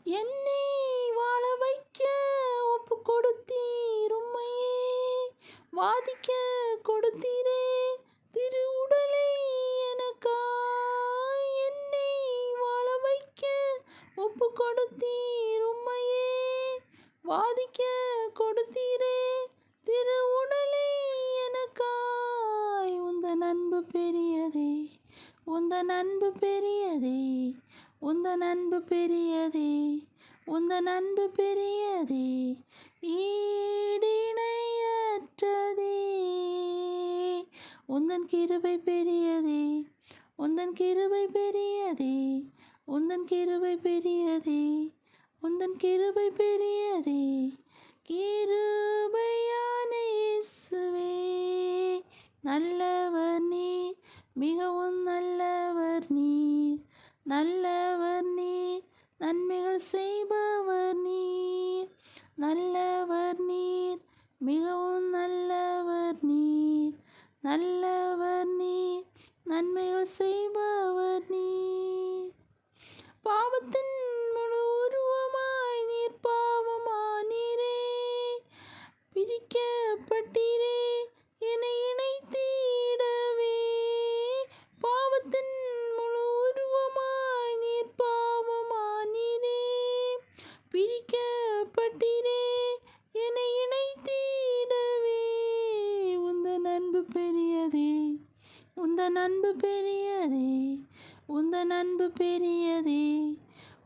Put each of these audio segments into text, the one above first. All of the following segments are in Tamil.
என்னை வாழ வைக்க ஒப்பு கொடுத்தீர், உம்மையே வாதிக்க கொடுத்தீரே திரு உடலை எனக்காய். என்னை வாழ வைக்க ஒப்பு கொடுத்தீர், உம்மையே வாதிக்க கொடுத்தீரே திரு உடலை எனக்காய். உந்தன் அன்பு பெரியதே, உந்தன் அன்பு பெரியதே, உந்தன் அன்பு பெரியதே, உந்தன் அன்பு பெரியதே, ஈடிணையற்றதே. உந்தன் கிருபை பெரியதே, உந்தன் கிருபை பெரியதே, உந்தன் கிருபை பெரியதே, உந்தன் கிருபை பெரியதே. கிருபையான இயேசுவே, நல்லவர் நீர், மிகவும் நல்லவர் நீர், நல்லவர் நீர், நன்மைகள் செய்பவர் நீர், நல்லவர் நீர், மிகவும் நல்லவர் நீர், நல்லவர் நீர், நன்மைகள் செய்பவர் நீர். பாவத்தின் முழு உருவமாய் நீர் பாவமானீரே, பிரிக்கப்பட்டீரே என்னை இணைத்திடவே. பாவத்தின் முழு உருவமாய் நீர் பாவமானீரே, பிரிக்கப்பட்டீரே என்னை இணைத்திடவே. உந்தன் அன்பு பெரியதே, உந்தன் அன்பு பெரியதே, உந்தன் அன்பு பெரியதே,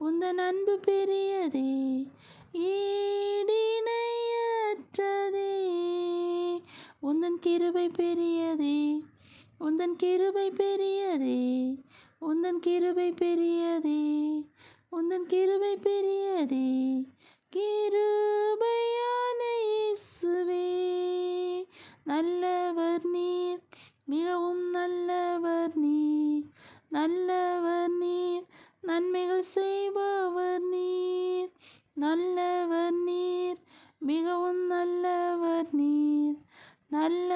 உந்தன் அன்பு பெரியதே, ஈடிணையற்றதே. உந்தன் கிருபை பெரியதே, உந்தன் கிருபை பெரியதே, உந்தன் கிருபை பெரியதே, உந்தன் கிருபை பெரியதே. கிருபையான இயேசுவே, நல்லவர் நீர், மிகவும் நல்லவர் நீர், நல்லவர் நீர், நன்மைகள் செய்பவர் நீர், நல்லவர் நீர், மிகவும் நல்லவர் நீர், நல்ல